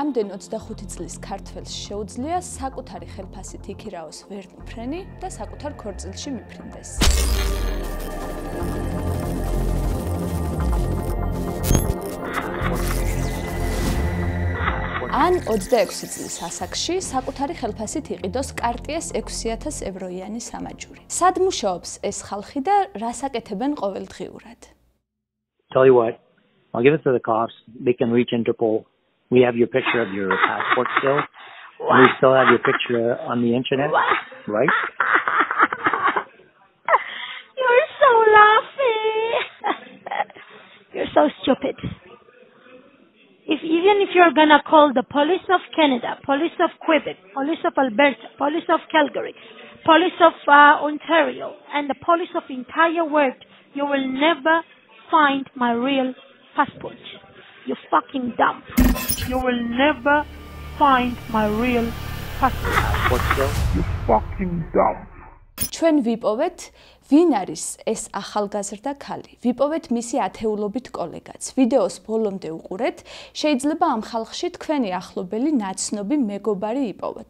რამდენ 25 წლის ქართველს შეუძლია საკუთარი ხელფასით იქირაოს ვერტმფრენი და საკუთარ ქორწილში მიფრინდეს. ან 26 წლის ასაკში საკუთარი ხელფასით იყიდოს კარტიეს 6000 ევროიანი სამაჯური. სად მუშაობს ეს ხალხი და რას აკეთებენ ყოველდღიურად? Tell you what, I'll give it to the cops. They can reach Interpol. We have your picture of your passport still. We still have your picture on the internet, right? You're so laughing. You're so stupid. Even if you're gonna call the police of Canada, police of Quebec, police of Alberta, police of Calgary, police of Ontario, and the police of entire world, you will never find my real passport. You fucking dumb. You will never find my real passport. You fucking dumb. ჩვენ ვიპოვეთ ვინ არის ეს ახალგაზრდა ქალი. ვიპოვეთ მისი ათეულობით კოლეგაც. ვიდეოს ბოლომდე უყურეთ, შეიძლება ამ ხალხში თქვენი ახლობელი ნაცნობი მეგობარი იპოვოთ.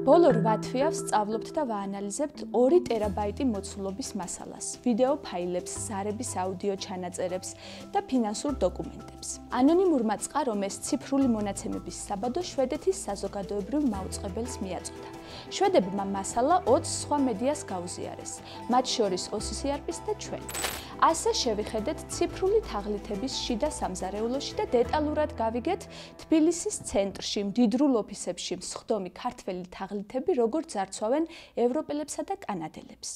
ბოლო 8 თვეავს სწავლობთ და ვაანალიზებთ 2 ტერაბაიტი მოცულობის მასალას, ვიდეო ფაილებს, ზარების აუდიო ჩანაწერებს და ფინანსურ დოკუმენტებს. ანონიმურმა წყარომ ეს ციფრული მონაცემების საბადო შვედეთის საზოგადოებრივ მაუწყებელს მიაწოდა. შვედებმა მასალა 20 სხვა მედიას გაუზიარეს, მათ შორის OCCRP-ს და ჩვენ. ასე შევიხედეთ ციფრული თაღლითების შიდა სამზარეულოში და დეტალურად გავიგეთ თბილისის ცენტრში, მდიდრულ ოფისებში მსხდომი ქართველი თაღლითები როგორ ძარცვავენ ევროპელებსა და კანადელებს.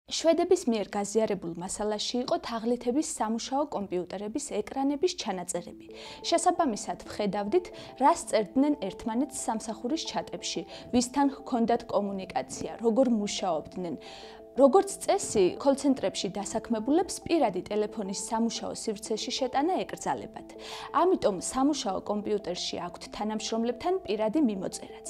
შვედების მიერ გაზიარებულ მასალაში იყო თაღლითების სამუშაო კომპიუტერების ეკრანების ჩანაწერები. შესაბამისად ვხედავდით, რას წერდნენ ერთმანეთს სამსახურის ჩატებში, ვისთან ჰქონდათ კომუნიკაცია, როგორ მუშაობდნენ. როგორც წესი, კოლცენტრებში დასაქმებულებს პირადი ტელეფონის სამუშაო სივრცეში შეტანა ეკრძალებათ. ამიტომ სამუშაო კომპიუტერში აქვთ თანამშრომლებთან პირადი მიმოწერაც.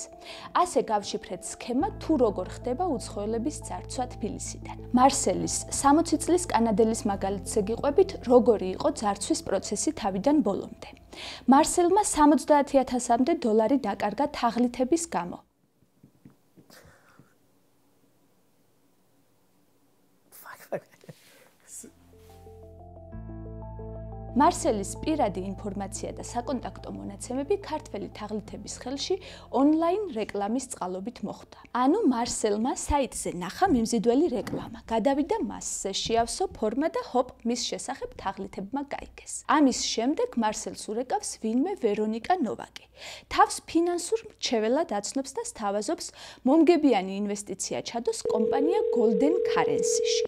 ასე გავშიფრეთ სქემა თუ როგორ ხდება უცხოელების ძარცვა თბილისიდან. მარსელის 60 წლის კანადელის მაგალითზე გიყვებით, როგორი იყო ძარცვის პროცესი თავიდან ბოლომდე. მარსელმა $70,000-მდე დაკარგა თაღლითების გამო. მარსელის პირადი ინფორმაცია და საკონტაქტო მონაცემები ქართველი თაღლითების ხელში ონლაინ რეკლამის წყალობით მოხვდა. ანუ მარსელმა საიტზე ნახა მიმზიდველი რეკლამა, გადავიდა მასზე, შეავსო ფორმა და ჰოპ, მის შესახებ თაღლითებმა გაიგეს. ამის შემდეგ მარსელს ურეკავს ვინმე ვერონიკა ნოვაკი. თავს ფინანსურ მრჩეველად აცნობს და სთავაზობს მომგებიანი ინვესტიცია ჩადოს კომპანია Golden Currency-ში.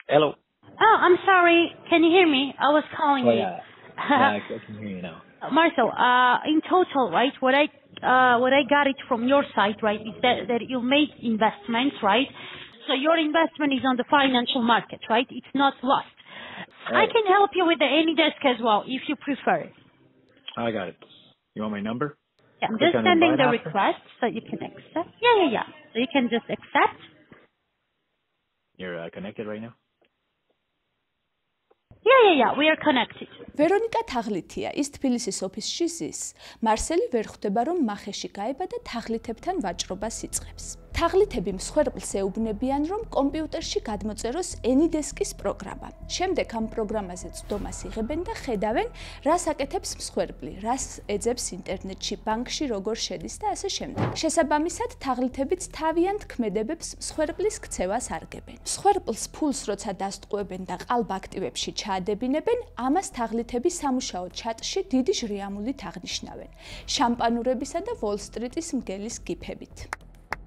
Hello. Oh, I'm sorry. Can you hear me? I was calling you. Yeah, I can hear you now. Marcel, in total, right, what I got it from your site, right, is that you make investments, right? So your investment is on the financial market, right? It's not lost. I can help you with the AnyDesk as well, if you prefer. I got it. You want my number? Yeah, I'm just sending the request so you can accept. Yeah. So you can just accept. You're connected right now? Yeah, we are connected. ვერონიკა თაღლითია, ის თბილისის ოფისში ზის. მარსელი ვერ ხვდება, რომ მახეში გაება და თაღლითებთან ვაჭრობას იწყებს. თაღლითები მსხვერპლს ეუბნებიან, რომ კომპიუტერში გადმოწეროს AnyDesk-ის პროგრამა. შემდეგ ამ პროგრამაზე წვდომას იღებენ და ხედავენ, რას აკეთებს მსხვერპლი, რას ეძებს ინტერნეტში, ბანკში როგორ შედის და ასე შემდეგ. შესაბამისად, თაღლითებიც თავიანთ ქმედებებს მსხვერპლის ქცევას არგებენ. მსხვერპლს ფულს როცა დასტყუებენ და ყალბ აქტივებში ჩაადებინებენ, ამას თაღლითები სამუშაო ჩატში დიდი ჟრიამულით აღნიშნავენ. შამპანურებისა და ვოლ-სტრიტის მგელის გიფებით.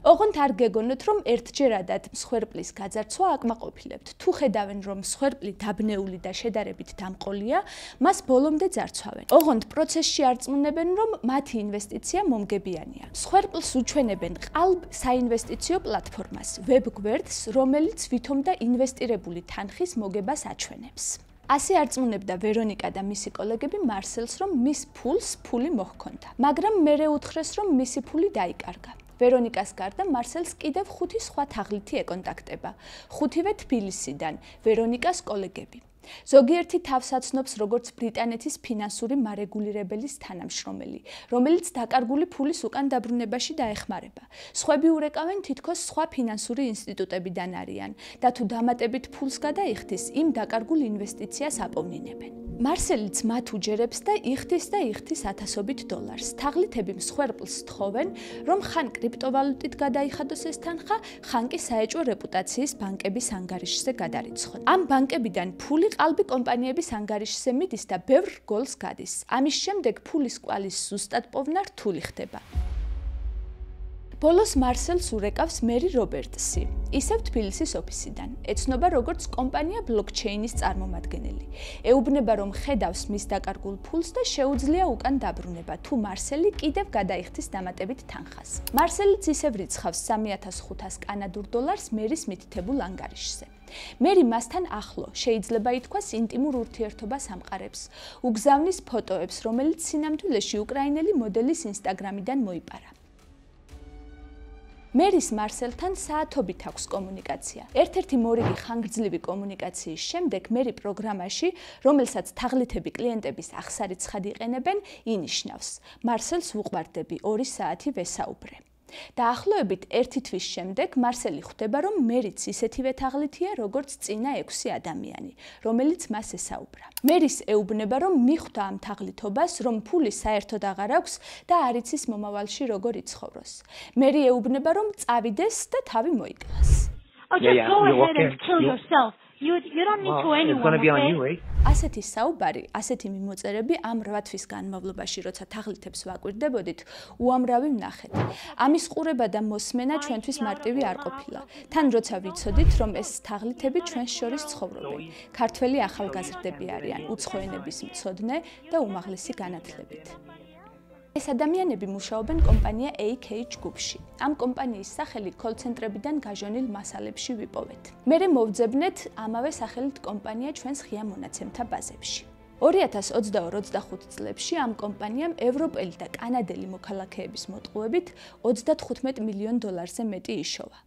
ოღონდ არ გეგონოთ, რომ ერთჯერადად მსხვერპლის გაძარცვა აკმაყოფილებთ. თუ ხედავენ, რომ მსხვერპლი დაბნეული და შედარებით დამყოლია, მას ბოლომდე ძარცვავენ. ოღონდ პროცესში არ წმუნებენ, რომ მათი ინვესტიცია მომგებიანია. მსხვერპლს უჩვენებენ ყალბ საინვესტიციო პლატფორმას, ვებ გვერდს, რომელიც ვითომ და ინვესტირებული თანხის მოგებას აჩვენებს. ასე არწმუნებდა ვერონიკა და მისი კოლეგები მარსელს, რომ მის ფულს ფული მოჰქონდა. მაგრამ მერე უთხრეს, რომ მისი ფული დაიკარგა. ვერონიკას გარდა მარსელს კიდევ 5 სხვა თაღლითი ეკონტაქტება. 5-ვე თბილისიდან, ვერონიკას კოლეგები. ზოგიერთი თავს აცნობს როგორც ბრიტანეთის ფინანსური მარეგულირებელის თანამშრომელი, რომელიც დაკარგული ფულის უკან დაბრუნებაში დაეხმარება. სხვები ურეკავენ თითქოს სხვა ფინანსური ინსტიტუტებიდან არიან და თუ დამატებით ფულს გადაიხდის, იმ დაკარგულ ინვესტიციას აპოვნინებენ. მარსელიც მათ უჯერებს და იხდის ათასობით დოლარს. თაღლითები მსხვერპლს თხოვენ, რომ ხან კრიპტოვალუტით გადაიხადოს ეს თანხა, ხან კი საეჭვო რეპუტაციის ბანკების ანგარიშზე გადარიცხონ. ამ ბანკებიდან ფული ყალბი კომპანიების ანგარიშზე მიდის და ბევრ რგოლს გადის. ამის შემდეგ ფულის კვალის ზუსტად პოვნა რთული ხდება. ბოლოს მარსელს ურეკავს მერი რობერტსი, ისევ თბილისის ოფისიდან. ეცნობა როგორც კომპანია ბლოკჩეინის წარმომადგენელი. ეუბნება, რომ ხედავს მის დაკარგულ ფულს და შეუძლია უკან დაბრუნება, თუ მარსელი კიდევ გადაიხდის დამატებით თანხას. მარსელიც ისევ რიცხავს 3500 კანადურ დოლარს მერის მითითებულ ანგარიშზე. მერი მასთან ახლო, შეიძლება ითქვას ინტიმურ ურთიერთობას ამყარებს. უგზავნის ფოტოებს, რომელიც სინამდვილეში უკრაინელი მოდელის ინსტაგრამიდან მოიპარა. მერის მარსელთან საათობით აქვს კომუნიკაცია. ერთ-ერთი მორიგი ხანგრძლივი კომუნიკაციის შემდეგ მერი პროგრამაში, რომელსაც თაღლითები კლიენტების აღსარიცხად იყენებენ, ინიშნავს: მარსელს ვუყვარდები, 2 საათი ვესაუბრე. დაახლოებით 1 თვის შემდეგ მარსელი ხვდება, რომ მერიც ისეთივე თაღლითია, როგორც წინა 6 ადამიანი, რომელიც მას ესაუბრა. მერის ეუბნება, რომ მიხვდა ამ თაღლითობას, რომ ფული საერთოდ აღარ აქვს და არ იცის momავალში როგორ იცხოვროს. მერი ეუბნება, რომ წავიდეს და თავი მოიკლას. Oh, just go ahead and kill yourself. You don't need to anyone. It's going to be on you, right? ასეთი საუბარი, ასეთი მიმოწერები ამ 8 თვის განმავლობაში, როცა თაღლითებს ვაკვირდებოდით, უამრავი ვნახეთ. ამის ყურება და მოსმენა ჩვენთვის მარტივი არ ყოფილა. თან როცა ვიცოდით, რომ ეს თაღლითები ჩვენს შორის ცხოვრობენ. ქართველი ახალგაზრდები არიან, უცხო ენების მცოდნე და უმაღლესი განათლებით. ეს ადამიანები მუშაობენ კომპანია AK ჯგუფში. ამ კომპანიის სახელი კოლცენტრებიდან გაჟონილ მასალებში ვიპოვეთ. მერე მოვძებნეთ ამავე სახელით კომპანია ჩვენს ღია მონაცემთა ბაზებში. 2022-25 წლებში ამ კომპანიამ ევროპელი და კანადელი მოქალაქეების მოტყუებით 35 მილიონ დოლარზე მეტი იშოვა.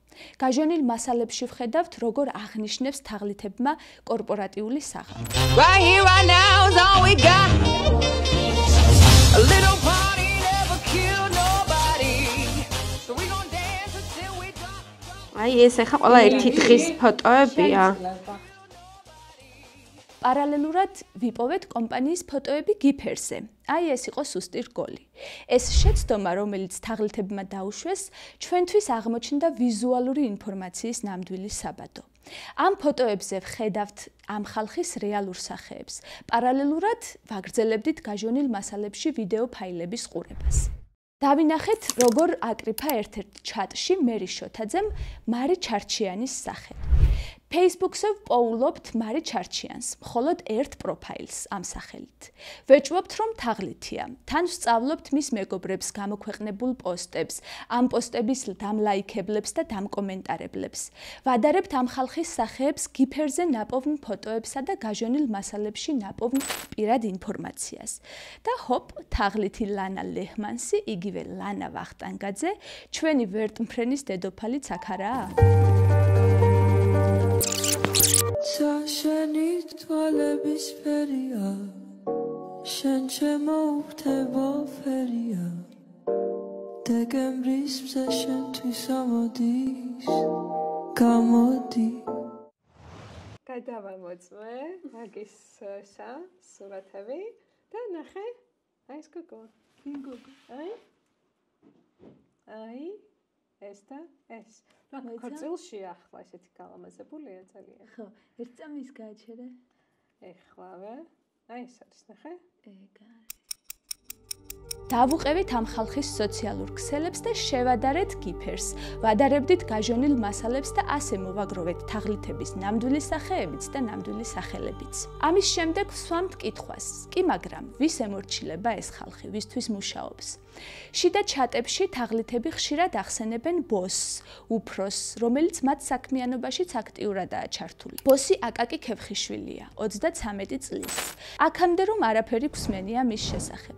გაჟონილ მასალებში ვხედავთ, როგორ აღნიშნებს თაღლითებმა კორპორატიული საღამო. Right here, right now is all we got. A little party never killed nobody. So we gon' dance until we drop. აი ეს ახლა ყველა ერთი დღის ფოტოებია. პარალელურად ვიპოვეთ კომპანიის ფოტოები გიფერზე. აი ეს იყო სუსტი რგოლი. ეს შეცდომა, რომელიც თაღლითებმა დაუშვეს, ჩვენთვის აღმოჩნდა ვიზუალური ინფორმაციის ნამდვილი საბადო. ამ ფოტოებზე ვხედავთ ამ ხალხის რეალურ სახეებს. პარალელურად ვაგრძელებდით გაჟონილ მასალებში ვიდეო ფაილების ყურებას. დავინახეთ, როგორ აკრიფა ერთ-ერთ ჩატში მერი შოთაძემ მარი ჩარჩიანის სახე. Facebook-ზე ვპოულობთ მარი ჩარჩიანს, მხოლოდ ერთ პროფაილს ამ სახელით. ვეჭვობთ, რომ თაღლითია. თან ვსწავლობთ მის მეგობრებს გამოქვეყნებულ პოსტებს, ამ პოსტების დამლაიქებლებს და დამკომენტარებლებს. ვადარებთ ამ ხალხის სახეებს გიფერზე ნაპოვნ ფოტოებსა და გაჟონილ მასალებში ნაპოვნ პირად ინფორმაციას. და ჰოპ, თაღლითი ლანა ლეჰმანსი, იგივე ლანა ვახტანგაძე, ჩვენი ვერტმფრენის დედოფალიც აქ არაა? შენი თვალების ფერია შენ ჩემო ვთებო ფერია დეკემბრის მზე შენთვის ამოდის გამოდი გადავამოწმე მაგის სურათები და ნახე აი ეს გოგო აი ეს და ეს ქორწილში ახლა ესეთი გალამაზებულია ძალიან. ხო, ერთ წამის გააჩერე. ეხლავე. აი ეს არის, ნახე? ეგ არის. დავუყევით ამ ხალხის სოციალურ ქსელებს და შევადარეთ გიფერს, ვადარებდით გაჟონილ მასალებს და ასე მოვაგროვეთ თაღლითების ნამდვილი სახეებიც და ნამდვილი სახელებიც. ამის შემდეგ ვსვამთ კითხვას, კი მაგრამ ვის ემორჩილება ეს ხალხი, ვისთვის მუშაობს? შიდა ჩატებში თაღლითები ხშირად ახსენებენ ბოსს, უფროსს, რომელიც მათ საქმიანობაშიც აქტიურადაა ჩართული. ბოსი აკაკი ქევხიშვილია, 33 წლის. აქამდე რომ არაფერი გვსმენია მის შესახებ.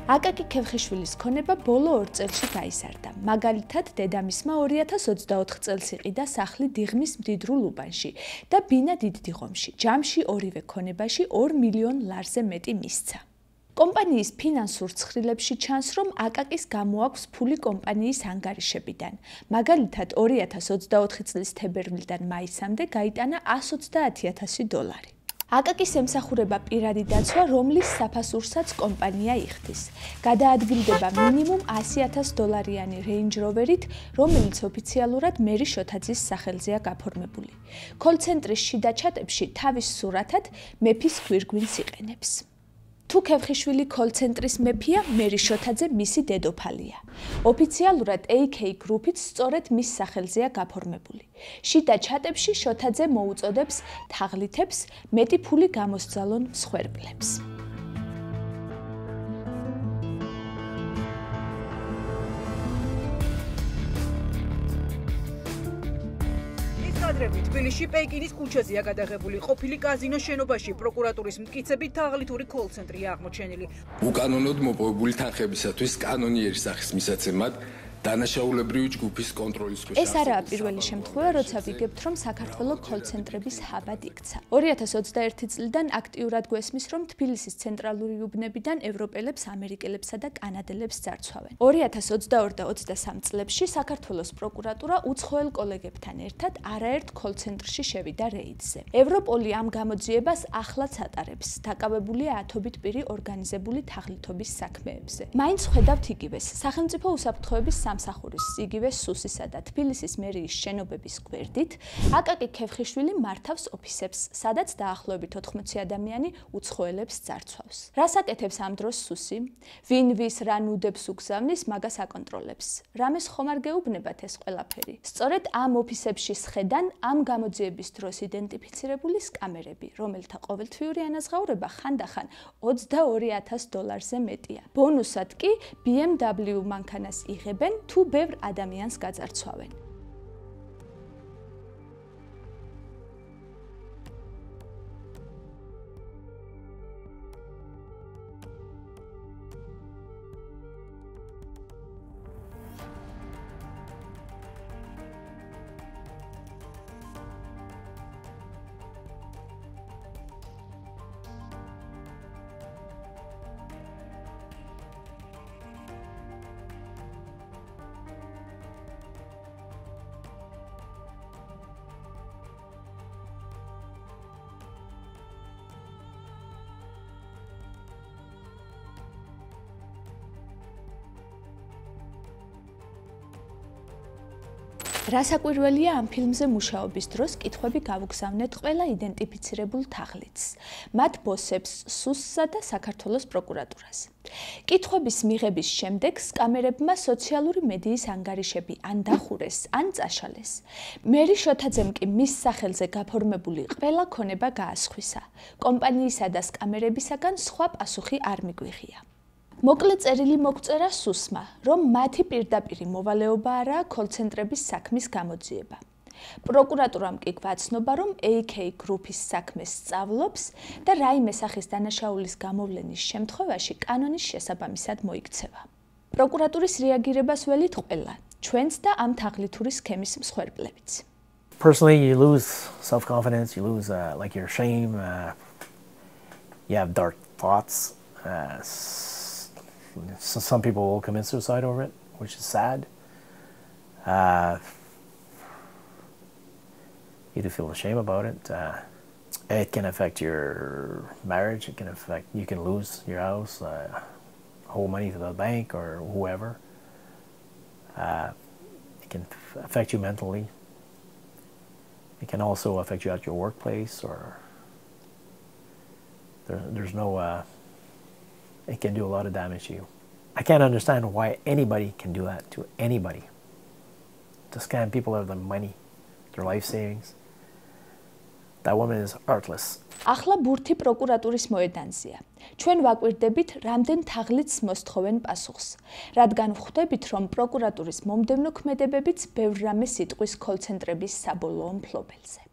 აკაკი ქევხიშვილის ქონება ბოლო 2 წელში გაიზარდა. მაგალითად, დედამისმა 2024 წელს იყიდა სახლი დიღმის მდიდრულ უბანში და ბინა დიდდიღომში. ჯამში ორივე ქონებაში 2 მილიონ ლარზე მეტი მისცა. კომპანიის ფინანსურ ცხრილებში ჩანს, რომ აკაკის გამოაქვს ფული კომპანიის ანგარიშებიდან. მაგალითად, 2024 წლის თებერვლიდან მაისამდე გაიტანა $130,000. აკაკის ემსახურება პირადი დაცვა, რომლის საფასურსაც კომპანია იხდის. გადაადგილდება მინიმუმ $100,000-იანი Range Rover-ით, რომელიც ოფიციალურად მერი შოთაძის სახელზეა გაფორმებული. კოლცენტრის შიდა ჩატებში თავის სურათად მეფის გვირგვინს იყენებს. თუ ქევხიშვილი კოლცენტრის მეფია, მერი შოთაძე მისი დედოფალია. ოფიციალურად AK გრუპით სწორედ მის სახელზეა გაფორმებული. შიდა ჩატებში შოთაძე მოუწოდებს თაღლითებს მეტი ფული გამოსძალონ მსხვერპლებს. კადრები თბილისში პეკინის ქუჩაზეა გადაღებული. ყოფილი კაზინო შენობაში პროკურატურის მტკიცებით თაღლითური კოლცენტრია აღმოჩენილი. უკანონოდ მოპოვებული თანხებისათვის კანონიერი სახის მისაცემად დანაშაულებრივი ჯგუფის კონტროლის ქვეშ. ეს არაა პირველი შემთხვევა, როცა ვიგებთ, რომ საქართველოს კოლცენტრების ჰაბად იქცა. 2021 წლიდან აქტიურად გვესმის, რომ თბილისის ცენტრალური უბნებიდან ევროპელებს, ამერიკელებსა და კანადელებს ძარცვავენ. 2022 და 23 წლებში საქართველოს პროკურატურა უცხოელ კოლეგებთან ერთად არაერთ კოლცენტრში შევიდა რეიდზე. ევროპოლი ამ გამოძიებას ახლაც ატარებს, დაკავებულია ათობით პირი ორგანიზებული თაღლითობის საქმეებზე. მაინც ხედავთ იგივეს, სახელმწიფო უსაფრთხოების სამსახურის იგივე სუსისა და თბილისის მერიის შენობების გვერდით აკაკი ქევხიშვილი მართავს ოფისებს, სადაც დაახლოებით 80 ადამიანი უცხოელებს ძარცვავს. რას აკეთებს ამ დროს სუსი? ვინ ვის რა ნუდებს უგზავნის, მაგას აკონტროლებს. რამეს ხომ არ გეუბნებათ ეს ყველაფერი? სწორედ ამ ოფისებში სხედან ამ გამოძიების დროს იდენტიფიცირებული სკამერები, რომელთა ყოველთვიური ანაზღაურება ხანდახან $22,000-ზე მეტია. ბონუსად კი BMW მანქანას იღებენ თუ ბევრ ადამიანს გაძარცვავენ. რასაკვირველია ამ ფილმზე მუშაობის დროს კითხვები გავუგზავნეთ ყველა იდენტიფიცირებულ თაღლითს, მათ ბოსებს, სუსსა და საქართველოს პროკურატურას. კითხვების მიღების შემდეგ სკამერებმა სოციალური მედიის ანგარიშები ან დახურეს, ან წაშალეს. მერი შოთაძემ კი მის სახელზე გაფორმებული ყველა ქონება გაასხვისა. კომპანიისა და სკამერებისაგან სხვა პასუხი არ მიგვიღია. მოკლე წერილი მოგწერა სუსმა, რომ მათი პირდაპირი მოვალეობა არაა კოლცენტრების საქმის გამოძიება. პროკურატურამ კი გვაცნობა, რომ AK გრუპის საქმეს სწავლობს და რაიმე სახის დანაშაულის გამოვლენის შემთხვევაში კანონის შესაბამისად მოიქცევა. პროკურატურის რეაგირებას ველით ყველა, ჩვენც და ამ თაღლითური სქემის მსხვერპლებიც. Personally, you lose self-confidence, you lose like your shame, you have dark thoughts. Some people will commit suicide over it, which is sad. You do feel shame about it. It can affect your marriage. It can affect. You can lose your house, hold money to the bank or whoever. It can affect you mentally. It can also affect you at your workplace, or there's no. It can do a lot of damage to you. I can't understand why anybody can do that to anybody. To scam people out of their money, their life savings. That woman is heartless. ახლა ბურთი პროკურატურის მოედანზეა. ჩვენ ვაკვირდებით, რამდენ თაღლითს მოსთხოვენ პასუხს, რადგან ვხვდებით, რომ პროკურატურის მომდევნო ქმედებებიც ბევრ რამეს იტყვის კოლ-ცენტრების საბოლოო მფლობელზე.